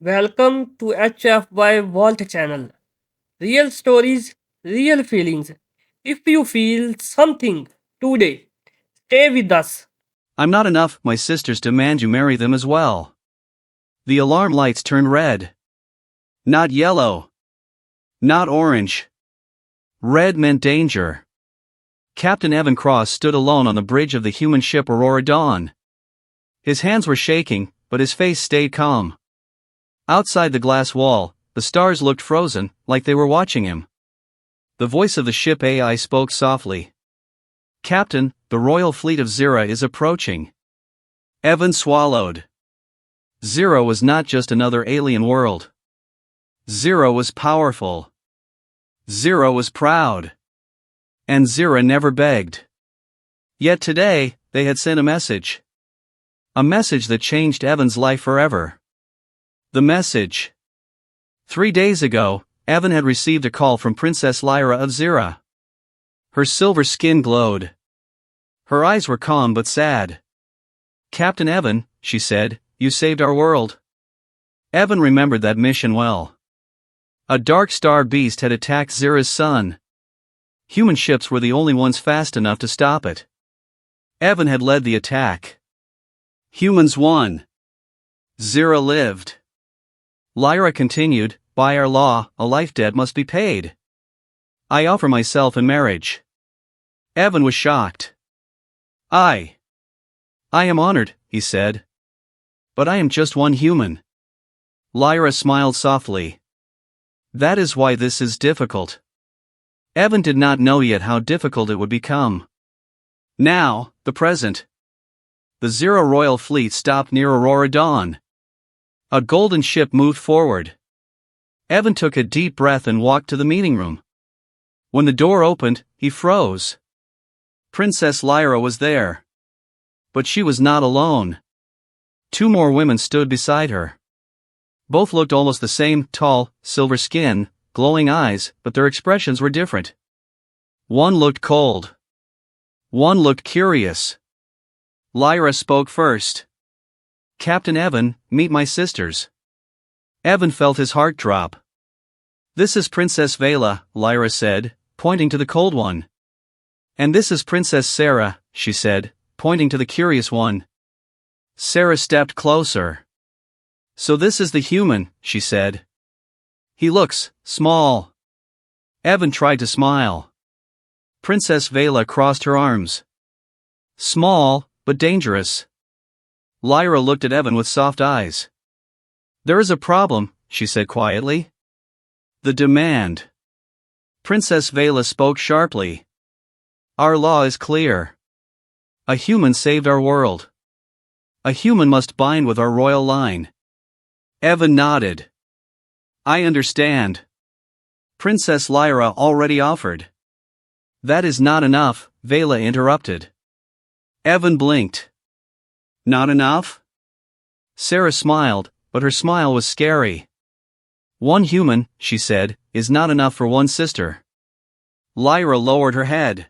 Welcome to HFY Vault channel. Real stories, real feelings. If you feel something today, stay with us. I'm not enough, my sisters demand you marry them as well. The alarm lights turn red. Not yellow. Not orange. Red meant danger. Captain Evan Cross stood alone on the bridge of the human ship Aurora Dawn. His hands were shaking, but his face stayed calm. Outside the glass wall, the stars looked frozen, like they were watching him. The voice of the ship AI spoke softly. Captain, the royal fleet of Zira is approaching. Evan swallowed. Zira was not just another alien world. Zira was powerful. Zira was proud. And Zira never begged. Yet today, they had sent a message. A message that changed Evan's life forever. The message. 3 days ago, Evan had received a call from Princess Lyra of Zira. Her silver skin glowed. Her eyes were calm but sad. Captain Evan, she said, you saved our world. Evan remembered that mission well. A dark star beast had attacked Zira's sun. Human ships were the only ones fast enough to stop it. Evan had led the attack. Humans won. Zira lived. Lyra continued, by our law, a life debt must be paid. I offer myself in marriage. Evan was shocked. I am honored, he said. But I am just one human. Lyra smiled softly. That is why this is difficult. Evan did not know yet how difficult it would become. Now, the present. The Zira royal fleet stopped near Aurora Dawn. A golden ship moved forward. Evan took a deep breath and walked to the meeting room. When the door opened, he froze. Princess Lyra was there. But she was not alone. 2 more women stood beside her. Both looked almost the same, tall, silver skin, glowing eyes, but their expressions were different. One looked cold. One looked curious. Lyra spoke first. Captain Evan, meet my sisters. Evan felt his heart drop. This is Princess Vela, Lyra said, pointing to the cold one. And this is Princess Sarah, she said, pointing to the curious one. Sarah stepped closer. So this is the human, she said. He looks small. Evan tried to smile. Princess Vela crossed her arms. Small, but dangerous. Lyra looked at Evan with soft eyes. There is a problem, she said quietly. The demand. Princess Vela spoke sharply. Our law is clear. A human saved our world. A human must bind with our royal line. Evan nodded. I understand. Princess Lyra already offered. That is not enough, Vela interrupted. Evan blinked. Not enough? Sarah smiled, but her smile was scary. One human, she said, is not enough for one sister. Lyra lowered her head.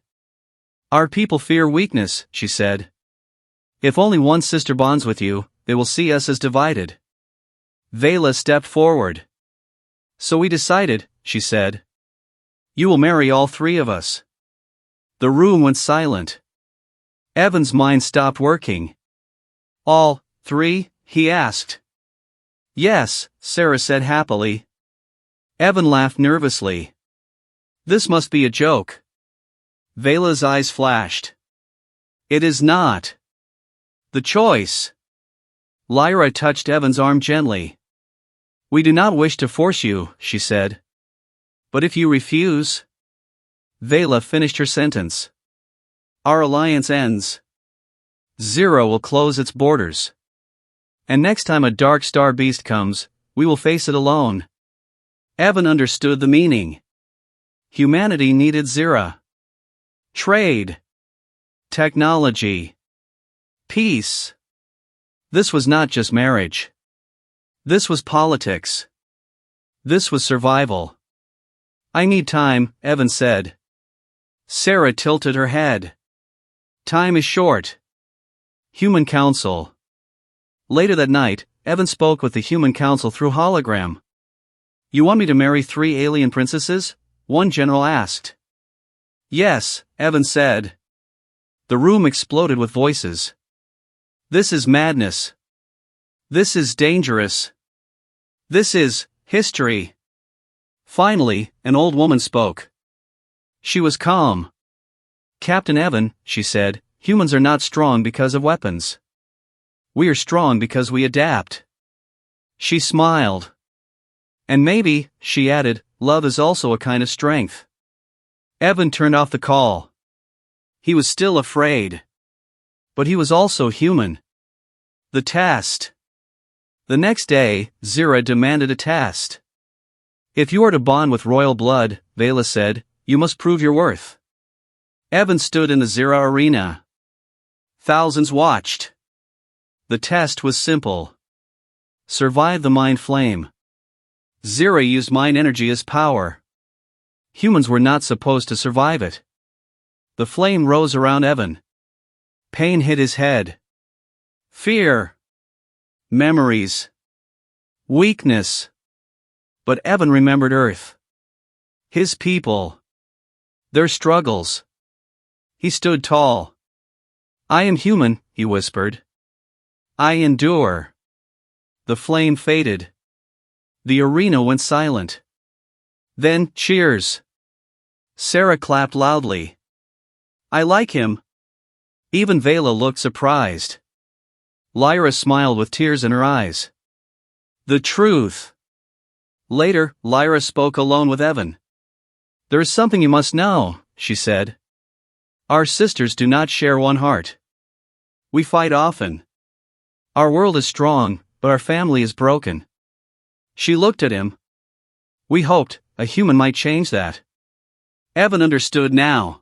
Our people fear weakness, she said. If only one sister bonds with you, they will see us as divided. Vela stepped forward. So we decided, she said. You will marry all 3 of us. The room went silent. Evan's mind stopped working. All 3? He asked. Yes, Sarah said happily. Evan laughed nervously. This must be a joke. Vela's eyes flashed. It is not. The choice. Lyra touched Evan's arm gently. We do not wish to force you, she said. But if you refuse... Vela finished her sentence. Our alliance ends. Zira will close its borders. And next time a dark star beast comes, we will face it alone. Evan understood the meaning. Humanity needed Zira. Trade. Technology. Peace. This was not just marriage. This was politics. This was survival. I need time, Evan said. Sarah tilted her head. Time is short. Human Council. Later that night, Evan spoke with the human council through hologram. You want me to marry 3 alien princesses? One general asked. Yes, Evan said. The room exploded with voices. This is madness. This is dangerous. This is history. Finally, an old woman spoke. She was calm. Captain Evan, she said, humans are not strong because of weapons. We are strong because we adapt. She smiled. And maybe, she added, love is also a kind of strength. Evan turned off the call. He was still afraid. But he was also human. The test. The next day, Zira demanded a test. If you are to bond with royal blood, Vela said, you must prove your worth. Evan stood in the Zira arena. Thousands watched. The test was simple. Survive the mind flame. Zira used mind energy as power. Humans were not supposed to survive it. The flame rose around Evan. Pain hit his head. Fear. Memories. Weakness. But Evan remembered Earth. His people. Their struggles. He stood tall. I am human, he whispered. I endure. The flame faded. The arena went silent. Then, cheers. Sarah clapped loudly. I like him. Even Vela looked surprised. Lyra smiled with tears in her eyes. The truth. Later, Lyra spoke alone with Evan. There is something you must know, she said. Our sisters do not share one heart. We fight often. Our world is strong, but our family is broken. She looked at him. We hoped a human might change that. Evan understood now.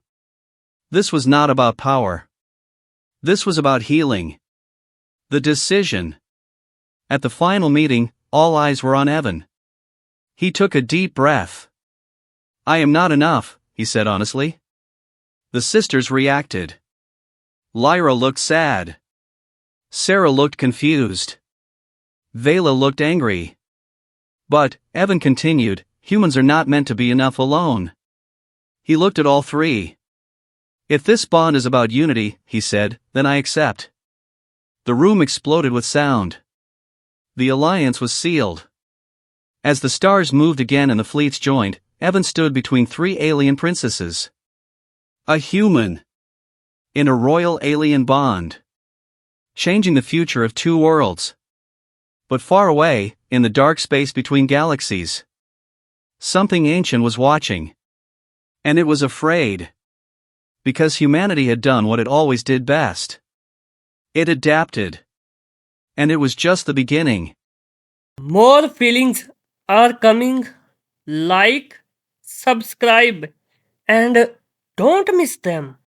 This was not about power. This was about healing. The decision. At the final meeting, all eyes were on Evan. He took a deep breath. I am not enough, he said honestly. The sisters reacted. Lyra looked sad. Sarah looked confused. Vela looked angry. But, Evan continued, humans are not meant to be enough alone. He looked at all 3. If this bond is about unity, he said, then I accept. The room exploded with sound. The alliance was sealed. As the stars moved again and the fleets joined, Evan stood between 3 alien princesses. A human. In a royal alien bond. Changing the future of 2 worlds. But far away, in the dark space between galaxies, something ancient was watching. And it was afraid. Because humanity had done what it always did best. It adapted. And it was just the beginning. More feelings are coming. Like, subscribe, and don't miss them.